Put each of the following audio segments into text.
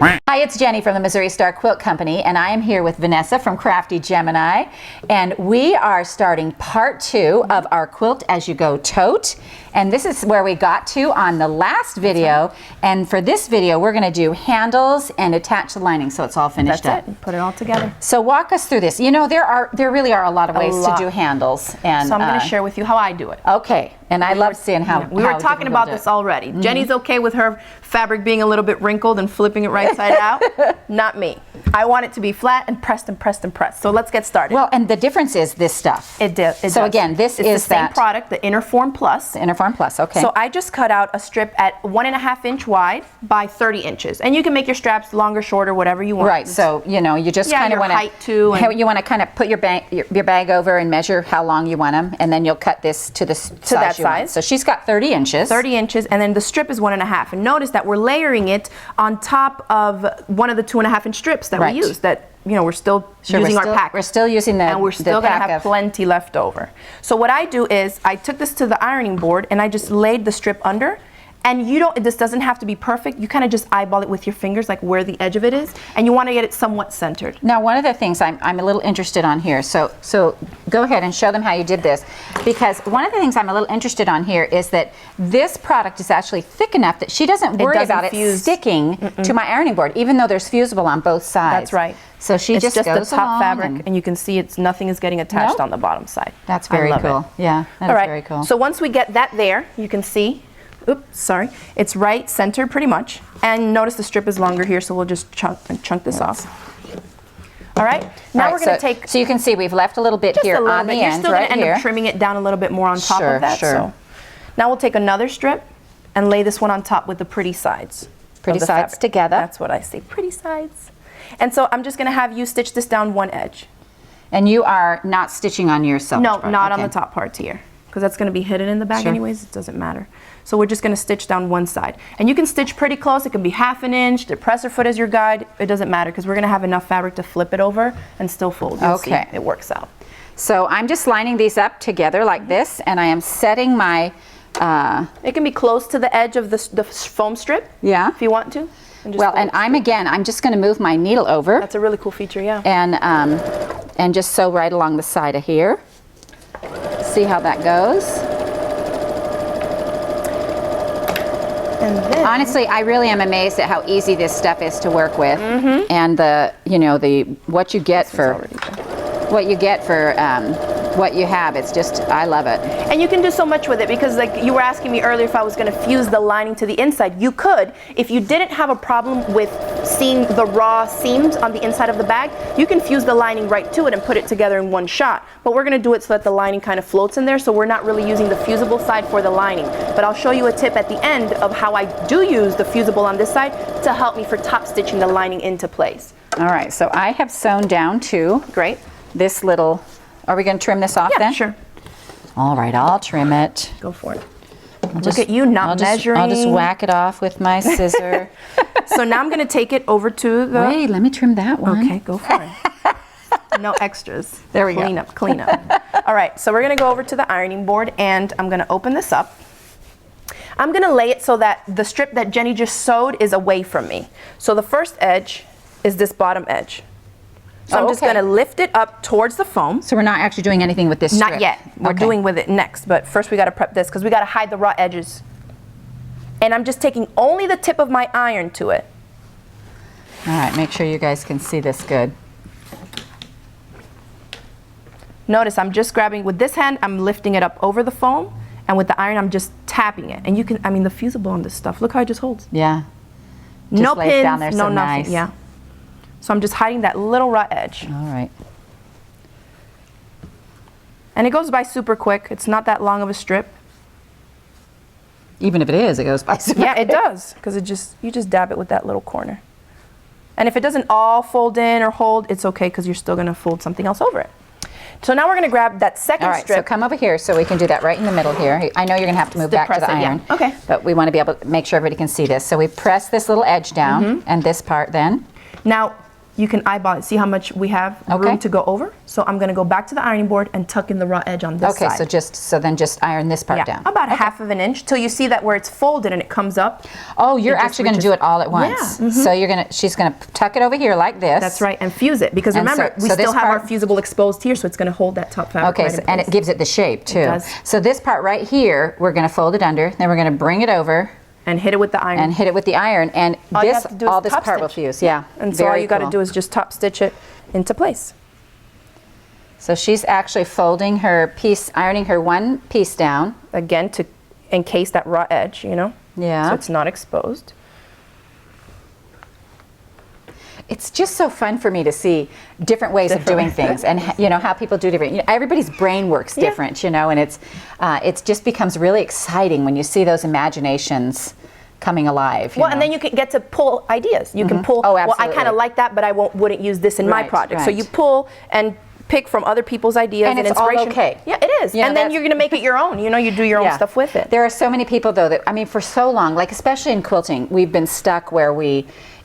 Hi, it's Jenny from the Missouri Star Quilt Company, and I am here with Vanessa from Crafty Gemini, and we are starting part 2 of our Quilt As You Go tote, and this is where we got to on the last video. Right. And for this video we're going to do handles and attach the lining so it's all finished up. That's it. Put it all together. So walk us through this. You know, there really are a lot of ways to do handles, and so I'm going to share with you how I do it. Okay. And I love seeing how we were talking about this already. Jenny's okay with her fabric being a little bit wrinkled and flipping it right side out. Not me. I want it to be flat and pressed and pressed and pressed. So let's get started. Well, and the difference is this stuff. It does. So again, this is the same product, the Interform Plus. The Interform Plus, okay. So I just cut out a strip at 1.5 inch wide by 30 inches. And you can make your straps longer, shorter, whatever you want. Right, so you know, you just kind of want to, you want to kind of put your bag over and measure how long you want them, and then you'll cut this to the size you want. So she's got 30 inches. 30 inches, and then the strip is 1.5. And notice that we're layering it on top of one of the 2.5 inch strips that we used. That, you know, we're still using our pack. We're still using the and we're still going to have plenty left over. So what I do is I took this to the ironing board and I just laid the strip under. And this doesn't have to be perfect. You kind of just eyeball it with your fingers, like where the edge of it is, and you want to get it somewhat centered. Now, one of the things I'm a little interested on here, so go ahead and show them how you did this, because one of the things I'm a little interested on here is that this product is actually thick enough that she doesn't worry about it sticking to my ironing board, even though there's fusible on both sides. That's right. So it's just goes the top fabric, and you can see nothing is getting attached on the bottom side. That's very cool. Yeah, that is very cool. So once we get that there, you can see. Oops, sorry. It's right center pretty much. And notice the strip is longer here, so we'll just chunk this off. All right. Now we're going to take... So you can see we've left a little bit here on the end, right here. You're still going to end up trimming it down a little bit more on top of that. So now we'll take another strip and lay this one on top with the pretty sides. Pretty sides together. That's what I say, pretty sides. And so I'm just going to have you stitch this down one edge. And you are not stitching on your selvage part? No, not on the top parts here, because that's going to be hidden in the bag anyways. It doesn't matter. So we're just going to stitch down one side. And you can stitch pretty close. It can be 1/2 inch. The presser foot is your guide. It doesn't matter, because we're going to have enough fabric to flip it over and still fold. You'll see it works out. So I'm just lining these up together like this, and I am setting my... it can be close to the edge of the foam strip. Yeah. If you want to. And I'm just going to move my needle over. That's a really cool feature, yeah. And just sew right along the side of here. See how that goes. And then, honestly, I really am amazed at how easy this stuff is to work with, and what you get for what you have. It's just, I love it. And you can do so much with it, because like you were asking me earlier if I was going to fuse the lining to the inside. You could. If you didn't have a problem with seeing the raw seams on the inside of the bag, you can fuse the lining right to it and put it together in one shot. But we're going to do it so that the lining kind of floats in there, so we're not really using the fusible side for the lining. But I'll show you a tip at the end of how I do use the fusible on this side to help me for top stitching the lining into place. All right, so I have sewn down to this little... Are we going to trim this off then? Yeah, sure. All right, I'll trim it. Go for it. Look at you not measuring. I'll just whack it off with my scissor. So now I'm going to take it over to the... Wait, let me trim that one. Okay, go for it. No extras. There we go. Clean up. All right, so we're going to go over to the ironing board, and I'm going to open this up. I'm going to lay it so that the strip that Jenny just sewed is away from me. So the first edge is this bottom edge. So I'm just going to lift it up towards the foam. So we're not actually doing anything with this strip? Not yet. We're doing with it next, but first we got to prep this, because we got to hide the raw edges. And I'm just taking only the tip of my iron to it. All right, make sure you guys can see this good. Notice I'm just grabbing, with this hand, I'm lifting it up over the foam, and with the iron, I'm just tapping it. And you can, I mean, the fusible on this stuff, look how it just holds. Yeah. No pins, down there no so nothing. nice. Yeah. So I'm just hiding that little raw edge. All right. And it goes by super quick. It's not that long of a strip. Even if it is, it goes by super quick. Yeah, it does, because you just dab it with that little corner. And if it doesn't all fold in or hold, it's okay, because you're still going to fold something else over it. So now we're going to grab that second strip. So come over here so we can do that right in the middle here. I know you're going to have to move back to the iron. Yeah. Okay. But we want to be able to make sure everybody can see this. So we press this little edge down, and this part then. Now, you can eyeball it. See how much we have room to go over? So I'm gonna go back to the ironing board and tuck in the raw edge on this side. Okay, so then just iron this part down. About half of an inch till you see that where it's folded and it comes up. Oh, you're actually gonna do it all at once. Yeah. So she's gonna tuck it over here like this. That's right, and fuse it, because remember, we still have our fusible exposed here, so it's gonna hold that top fabric right in place. And it gives it the shape too. It does. So this part right here, we're gonna fold it under, then we're gonna bring it over. And hit it with the iron. And all this part will fuse. Yeah. And so all you got to do is just top stitch it into place. So she's actually folding her piece, ironing her one piece down. Again, to encase that raw edge, you know? Yeah. So it's not exposed. It's just so fun for me to see different ways of doing things, and how people do different. Everybody's brain works different, and it just becomes really exciting when you see those imaginations coming alive. Well, and then you can get to pull ideas. You can pull. Oh, well, absolutely. I kind of like that, but I wouldn't use this in my project. So you pull and pick from other people's ideas and it's inspiration. All okay. Yeah, it is. And then you're going to make it your own. You do your own stuff with it. There are so many people though that for so long, like especially in quilting, we've been stuck where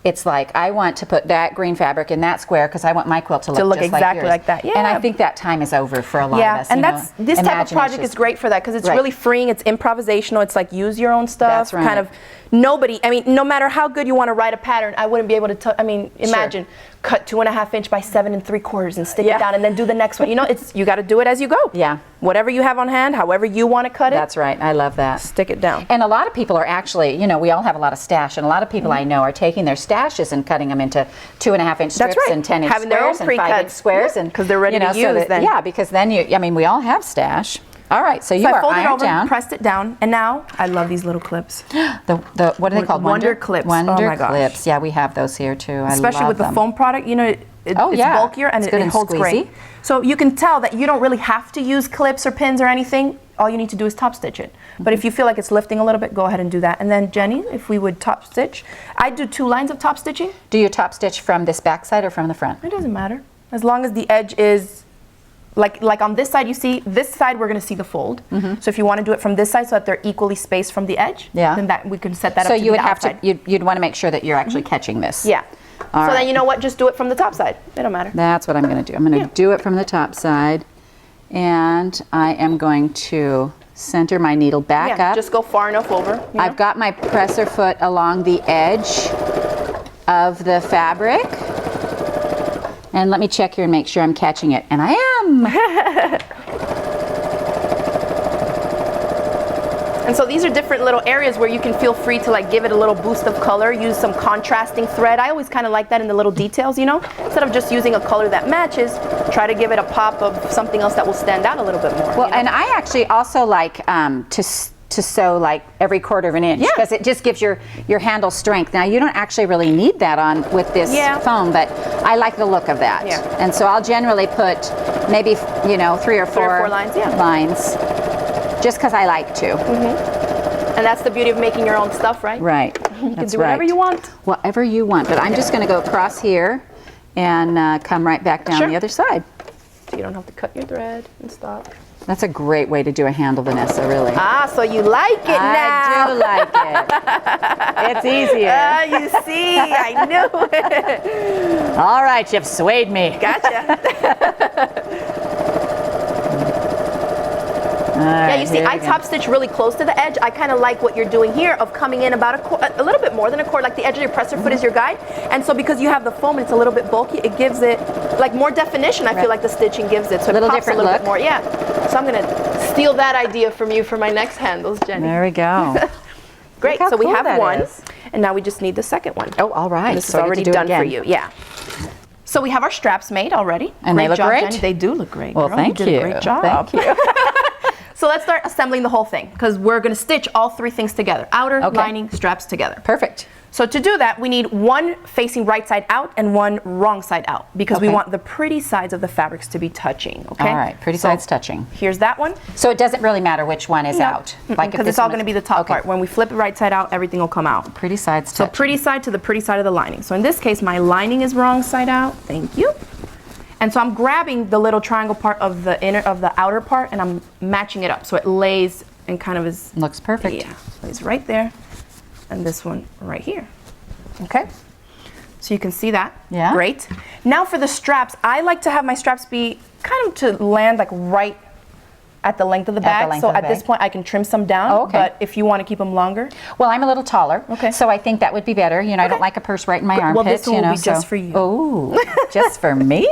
it's like, I want to put that green fabric in that square because I want my quilt to look just exactly like that. Yeah. And I think that time is over for a lot of us. And this type of project is great for that because it's really freeing. It's improvisational. It's like use your own stuff. That's right. Kind of no matter how good you want to write a pattern, I wouldn't be able to. Imagine cut 2.5 inch by 7 3/4 and stick it down and then do the next one. You got to do it as you go. Yeah. Whatever you have on hand, however you want to cut it. That's right. I love that. Stick it down. And a lot of people are actually, we all have a lot of stash, and a lot of people I know are taking their stashes and cutting them into 2.5 inch strips and 10 inch having squares and 5 inch squares, and because they're ready to use. Because then we all have stash. All right, so you are ironed down. Pressed it down, and now I love these little clips. What are they called? Wonder clips. Wonder clips. Yeah, we have those here too. Especially with the foam product, it's bulkier and it holds great. So you can tell that you don't really have to use clips or pins or anything. All you need to do is top stitch it. But if you feel like it's lifting a little bit, go ahead and do that. And then Jenny, if we would top stitch, I do 2 lines of top stitching. Do you top stitch from this back side or from the front? It doesn't matter, as long as the edge is. Like on this side, you see, this side we're going to see the fold. So if you want to do it from this side so that they're equally spaced from the edge, then we can set that up to you would the outside. you'd want to make sure that you're actually catching this. Yeah. So then you know what, just do it from the top side. It don't matter. That's what I'm going to do. I'm going to do it from the top side, and I am going to center my needle back up. Just go far enough over. I've got my presser foot along the edge of the fabric. And let me check here and make sure I'm catching it. And I am. And so these are different little areas where you can feel free to give it a little boost of color, use some contrasting thread. I always kind of like that in the little details, Instead of just using a color that matches, try to give it a pop of something else that will stand out a little bit more. Well, and I actually also like to sew every 1/4 inch because it just gives your handle strength. Now you don't actually really need that on with this foam, but I like the look of that. Yeah. And so I'll generally put maybe 3 or 4 lines, lines, just because I like to. And that's the beauty of making your own stuff, right? Right. You can do whatever you want. Whatever you want, but I'm just going to go across here and come right back down the other side. So you don't have to cut your thread and stop. That's a great way to do a handle, Vanessa, really. So you like it now. I do like it. It's easier. You see, I knew it. All right, you've swayed me. Gotcha. Right, you see, I top stitch really close to the edge. I kind of like what you're doing here of coming in about a little bit more than a 1/4, like the edge of your presser foot is your guide. And so because you have the foam and it's a little bit bulky, it gives it more definition. I feel like the stitching gives it. So it pops a little bit more. Yeah. So I'm going to steal that idea from you for my next handles, Jenny. There we go. Great. So we have one. And now we just need the second one. Oh, all right. And this is already done for you. Yeah. So we have our straps made already. And they look great? Jenny. They do look great. Well, girl. thank you. You did a great job. Thank you. So let's start assembling the whole thing because we're going to stitch all 3 things together. Outer, lining, straps together. Perfect. So to do that, we need one facing right side out and one wrong side out because we want the pretty sides of the fabrics to be touching, okay? All right, pretty sides touching. Here's that one. So it doesn't really matter which one is out? Because it's all going to be the top part. When we flip it right side out, everything will come out. Pretty sides touching. So pretty side to the pretty side of the lining. So in this case, my lining is wrong side out. Thank you. And so I'm grabbing the little triangle part of the outer part and I'm matching it up so it lays and kind of is looks perfect. Yeah, lays right there, and this one right here. Okay. So you can see that. Yeah. Great. Now for the straps, I like to have my straps be kind of to land like right at the length of the bag. So at this point I can trim some down. Oh, okay. But if you want to keep them longer. Well, I'm a little taller. Okay. So I think that would be better. You know, I don't like a purse right in my armpit. Well, this one you know, will be just for you. Oh, just for me.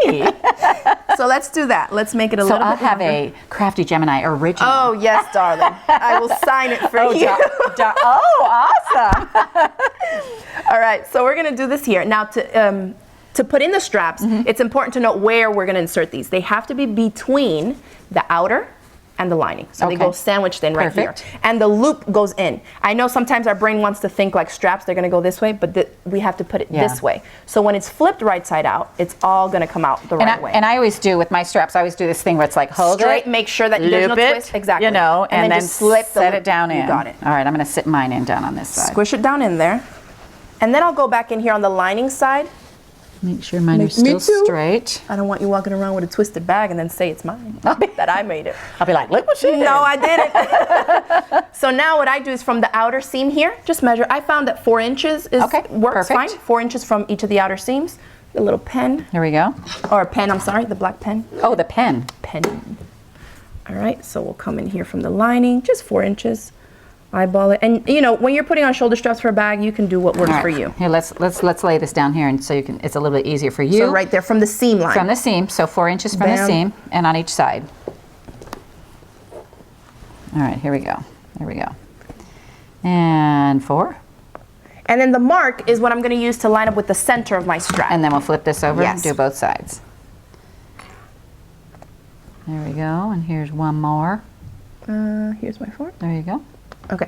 So let's do that. Let's make it a So little I'll bit have longer. a Crafty Gemini original. Oh, yes, darling. I will sign it for you. Awesome. All right, so we're gonna do this here. Now to put in the straps, it's important to note where we're gonna insert these. They have to be between the outer and the lining. So they go sandwiched in right here. And the loop goes in. I know sometimes our brain wants to think like straps, they're gonna go this way, but we have to put it this way. So when it's flipped right side out, it's all gonna come out the right way. And I always do with my straps, I always do this thing where it's like hold straight, it, make sure that there's no twist. Exactly. You know, and then just slip set it down in. You got it. All right, I'm gonna sit mine in down on this side. Squish it down in there. And then I'll go back in here on the lining side. Make sure mine are still straight. I don't want you walking around with a twisted bag and then say it's mine, that I made it. I'll be like, look what she did. No, I didn't. So now what I do is from the outer seam here, just measure. I found that 4 inches works fine. 4 inches from each of the outer seams. The little pen. Here we go. Or a pen, I'm sorry, the black pen. Oh, the pen. Pen. All right, so we'll come in here from the lining, just 4 inches. Eyeball it, and you know when you're putting on shoulder straps for a bag, you can do what works for you. Here, let's lay this down here, and so you can. It's a little bit easier for you. So right there from the seam line. From the seam, so 4 inches from the seam, and on each side. All right, here we go. There we go. And 4. And then the mark is what I'm going to use to line up with the center of my strap. And then we'll flip this over and Yes. do both sides. There we go, and here's one more. Here's my 4. There you go. Okay.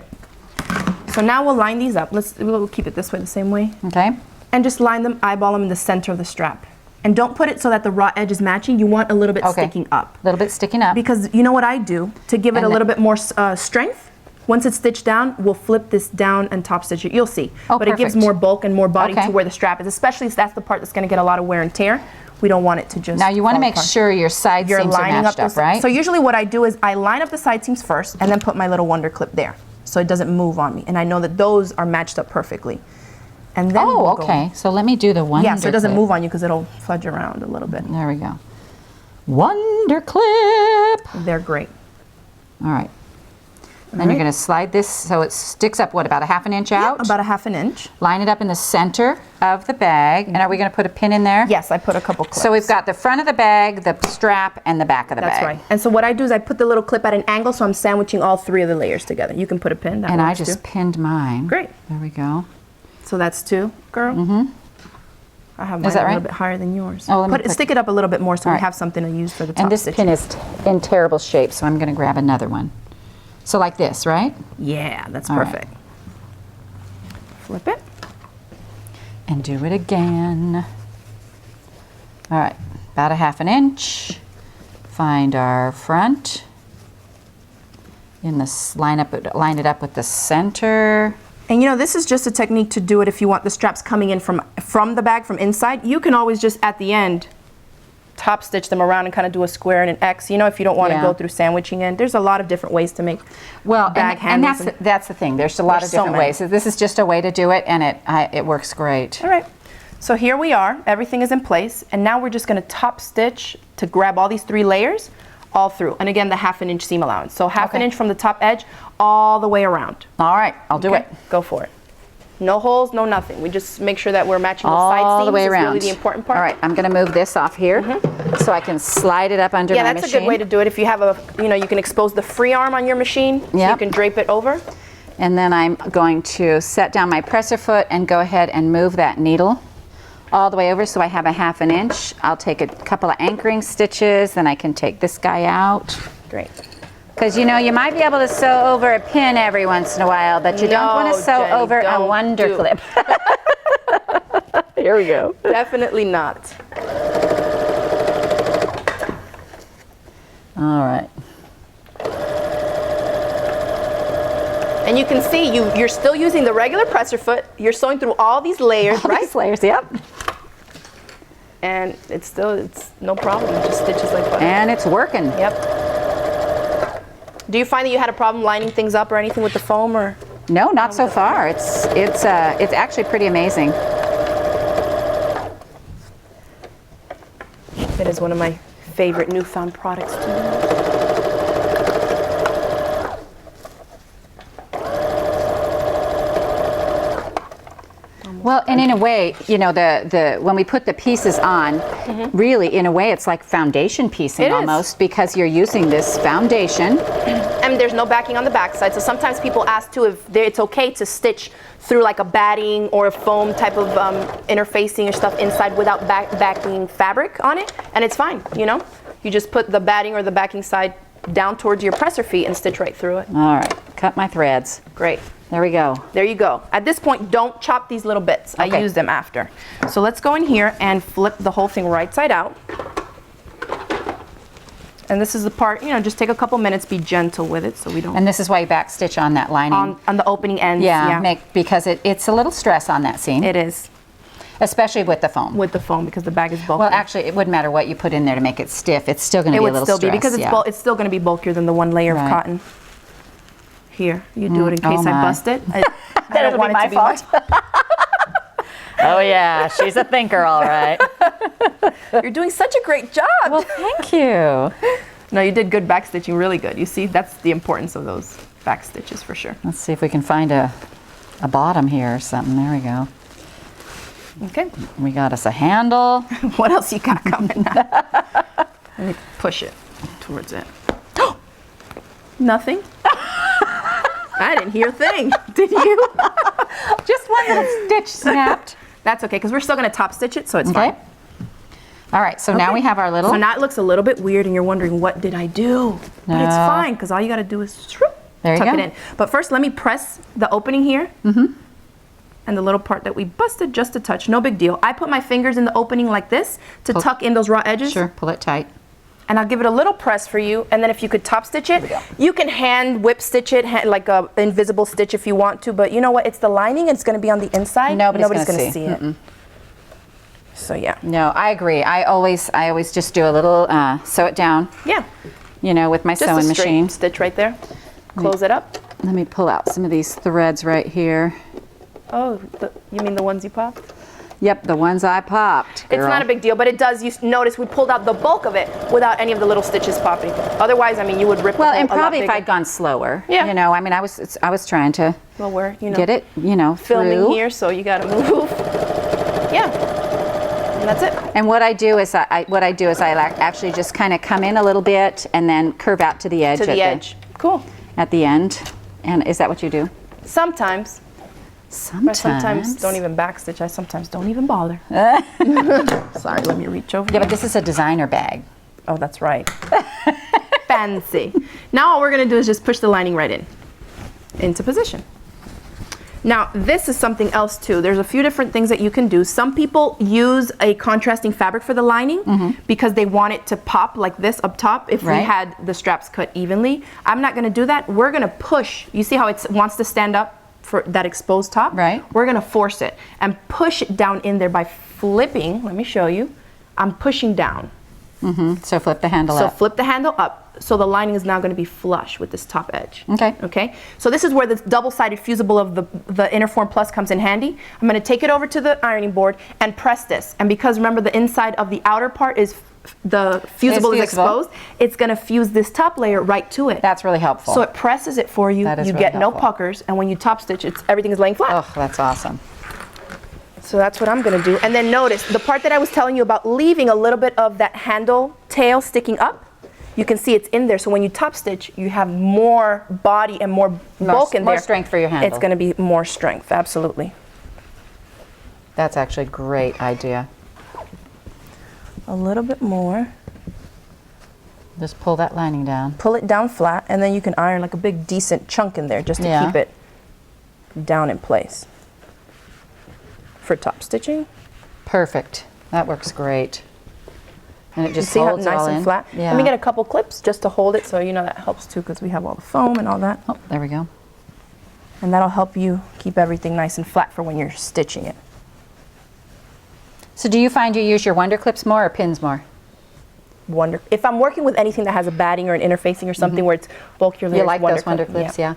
So now we'll line these up. We'll keep it this way, the same way. Okay. And just line them, eyeball them in the center of the strap. And don't put it so that the raw edge is matching. You want a little bit sticking up. A little bit sticking up. Because you know what I do? To give it a little bit more strength, once it's stitched down, we'll flip this down and top stitch it. You'll see. Oh, but it gives more bulk and more body to where the strap is, especially if that's the part that's going to get a lot of wear and tear. We don't want it to just Now you want to fall make apart. sure your side seams are matched up, right? So usually what I do is I line up the side seams first and then put my little wonder clip there. So it doesn't move on me. And I know that those are matched up perfectly. And then we'll okay. So let me do the wonder Yeah, so it doesn't clip. move on you because it'll fudge around a little bit. There we go. Wonder clip. They're great. All right. Then you're going to slide this so it sticks up, what, about a 1/2 inch out? About a 1/2 inch. Line it up in the center of the bag. And are we going to put a pin in there? Yes, I put a couple clips. So we've got the front of the bag, the strap, and the back of the bag. That's right. And so what I do is I put the little clip at an angle so I'm sandwiching all 3 of the layers together. You can put a pin. That And I works just too. pinned mine. Great. There we go. So that's 2, girl. Mm-hmm. I have mine that a right? little bit higher than yours. Oh, let me Stick it up a little bit more so we right. have something to use for the top And this stitching. pin is in terrible shape, so I'm going to grab another one. So like this, right? Yeah, that's All right. perfect. Flip it. And do it again. All right, about a 1/2 inch. Find our front. In this line it up with the center. And you know, this is just a technique to do it if you want the straps coming in from the bag from inside. You can always just at the end top stitch them around and kind of do a square and an X. You know, if you don't want to go through sandwiching in. There's a lot of different ways to make bag handles. And that's the thing. There's a lot of different ways. So this is just a way to do it, and it works great. All right. So here we are. Everything is in place, and now we're just going to top stitch to grab all these 3 layers all through. And again, the 1/2 inch seam allowance. So 1/2 inch from the top edge all the way around. All right, I'll do it. Go for it. No holes, no nothing. We just make sure that we're matching the side seams. All the way around. Is really the important part. All right, I'm going to move this off here so I can slide it up under my machine. Yeah, that's a good way to do it. If you have you can expose the free arm on your machine. So you can drape it over. And then I'm going to set down my presser foot and go ahead and move that needle all the way over so I have a 1/2 inch. I'll take a couple of anchoring stitches, then I can take this guy out. Great. Because you know, you might be able to sew over a pin every once in a while, but you don't want to sew Jenny, over a wonder clip. Here we go. Definitely not. All right. And you can see you're still using the regular presser foot. You're sewing through all these layers, All right? these layers, yep. And it's no problem. It just stitches like butter. And it's working. Yep. Do you find that you had a problem lining things up or anything with the foam or? No, not so far. It's actually pretty amazing. is one of my favorite newfound products too. Well, and in a way, you know, the when we put the pieces on, really, in a way, it's like foundation piecing It is. almost, because you're using this foundation. And there's no backing on the backside, so sometimes people ask too if it's okay to stitch through like a batting or a foam type of interfacing or stuff inside without backing fabric on it, and it's fine, you know? You just put the batting or the backing side down towards your presser feet and stitch right through it. All right, cut my threads. Great. There we go. There you go. At this point, don't chop these little bits. I Okay. use them after. So let's go in here and flip the whole thing right side out. And this is the part, you know, just take a couple minutes, be gentle with it so we don't... And this is why you back stitch on that lining. on the opening ends, yeah, because it's a little stress on that seam, It is, especially with the foam. with the foam, because the bag is bulky. Well, actually, it wouldn't matter what you put in there to make it stiff. It's still going to it be a would little still stress. be, because it's, yeah. it's still going to be bulkier than the one layer Right. of cotton. Here, you do it in oh case I my. bust it. I That'll don't want be it my to be fault. Oh yeah, she's a thinker, all right. You're doing such a great job. Well, thank you. No, you did good back stitching, really good. You see, that's the importance of those back stitches for sure. Let's see if we can find a bottom here or something. There we go. Okay. We got us a handle. What else you got coming now? Let me push it towards it. Nothing? I didn't hear a thing. Did you? Just one little stitch snapped. That's okay, because we're still going to top stitch it, so it's Okay. fine. All right, so now Okay. we have our little... So now it looks a little bit weird and you're wondering, what did I do? But it's No. fine, because all you got to do is shroop, There you tuck go. it in. But first, let me press the opening here. And the little part that we busted just a touch, no big deal. I put my fingers in the opening like this to tuck in those raw edges. Sure, pull it tight. And I'll give it a little press for you, and then if you could top stitch it, you can hand whip stitch it, like a invisible stitch if you want to, but you know what, it's the lining, it's gonna be on the inside. Nobody's gonna gonna see it. So yeah. No, I agree. I always just do a little, sew it down, Yeah, you know, with my just sewing a straight machine. stitch right there. Close it up. Let me pull out some of these threads right here. Oh, you mean the ones you popped? Yep, the ones I popped, It's girl. not a big deal, but it does, you notice we pulled out the bulk of it without any of the little stitches popping. Otherwise, I mean, you would rip Well, the and hole a lot probably if bigger. I'd gone slower, Yeah. you know, I mean, I was trying to Well, we're, you know, get it, you know, filming through. here, so you gotta move. Yeah, and that's it. And what I do is I actually just kind of come in a little bit and then curve out to the edge. To the edge. Cool. At the end. And is that what you do? Sometimes. I sometimes don't even backstitch. I sometimes don't even bother. Sorry, let me reach over. Yeah, but this is a designer bag. Oh, that's right. Fancy. Now all we're gonna do is just push the lining right into position. Now this is something else too. There's a few different things that you can do. Some people use a contrasting fabric for the lining because they want it to pop like this up top if we Right. had the straps cut evenly. I'm not gonna do that. We're gonna push. You see how it wants to stand up for that exposed top? Right. We're gonna force it and push it down in there by flipping. Let me show you. I'm pushing down. So flip the handle So up. flip the handle up, so the lining is now going to be flush with this top edge. Okay. Okay. So this is where the double-sided fusible of the Interform Plus comes in handy. I'm going to take it over to the ironing board and press this. And because remember the inside of the outer part is the fusible is fusible. exposed, it's going to fuse this top layer right to it. That's really helpful. So it presses it for you. That is You really get no helpful. puckers, and when you top stitch, everything is laying flat. Oh, that's awesome. So that's what I'm gonna do. And then notice, the part that I was telling you about leaving a little bit of that handle tail sticking up, you can see it's in there. So when you top stitch, you have more body and more bulk in there. More strength for your handle. It's gonna be more strength, absolutely. That's actually a great idea. A little bit more. Just pull that lining down. Pull it down flat, and then you can iron like a big decent chunk in there just to Yeah. keep it down in place. For top stitching. Perfect. That works great. And it You just see how holds it nice all and in. flat? Yeah. Let me get a couple clips just to hold it, so you know that helps too, because we have all the foam and all that. Oh, there we go. And that'll help you keep everything nice and flat for when you're stitching it. So do you find you use your Wonder Clips more or pins more? If I'm working with anything that has a batting or an interfacing or something where it's bulkier layers, You like those Wonder Clips, yeah.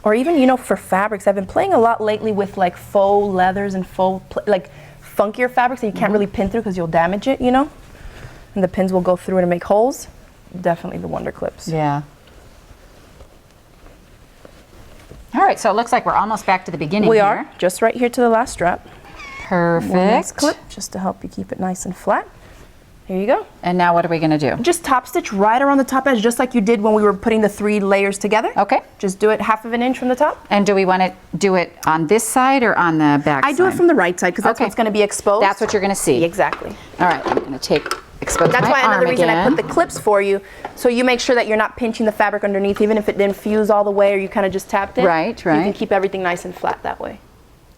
Or even, you know, for fabrics, I've been playing a lot lately with like faux leathers and like funkier fabrics that you can't really pin through because you'll damage it, you know? And the pins will go through it and make holes. Definitely the Wonder Clips. Yeah. All right, so it looks like we're almost back to the beginning We here. are, just right here to the last strap. Perfect. One last clip, just to help you keep it nice and flat. Here you go. And now what are we gonna do? Just top stitch right around the top edge, just like you did when we were putting the 3 layers together. Okay. Just do it 1/2 inch from the top. And do we want to do it on this side or on the back I side? do it from the right side because that's Okay. what's going to be exposed. That's what you're gonna see. Exactly. All right, I'm gonna expose That's my why another arm reason I again. put the clips for you, so you make sure that you're not pinching the fabric underneath, even if it didn't fuse all the way or you kind of just tapped it. Right, You can right. keep everything nice and flat that way.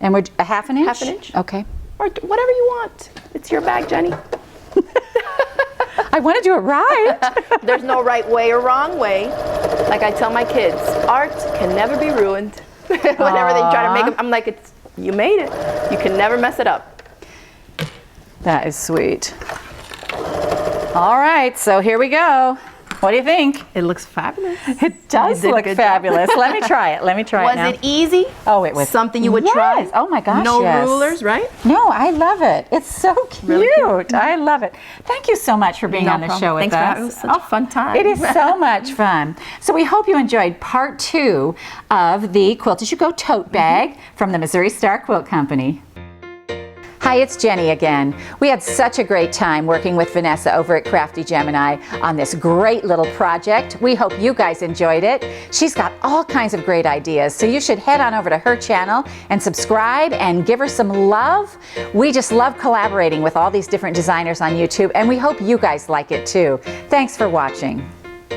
And we're 1/2 inch? 1/2 inch. Okay. Or whatever you want. It's your bag, Jenny. I want to do it right. There's no right way or wrong way. Like I tell my kids, art can never be ruined. Whenever they try to make it, I'm like, you made it. You can never mess it up. That is sweet. All right, so here we go. What do you think? It looks fabulous. It does You did a look good fabulous. Let me try it. Let me try it now. Was it easy? Oh, it was. Something you would Yes. try? Oh my gosh, No yes. rulers, right? No, I love it. It's so cute. Really cute. I love it. Thank you so much for being No on the problem. show with Thanks for us. having me. It was such a fun time. It is so much fun. So we hope you enjoyed part 2 of the Quilt As You Go tote bag from the Missouri Star Quilt Company. Hi, it's Jenny again. We had such a great time working with Vanessa over at Crafty Gemini on this great little project. We hope you guys enjoyed it. She's got all kinds of great ideas, so you should head on over to her channel and subscribe and give her some love. We just love collaborating with all these different designers on YouTube, and we hope you guys like it too. Thanks for watching.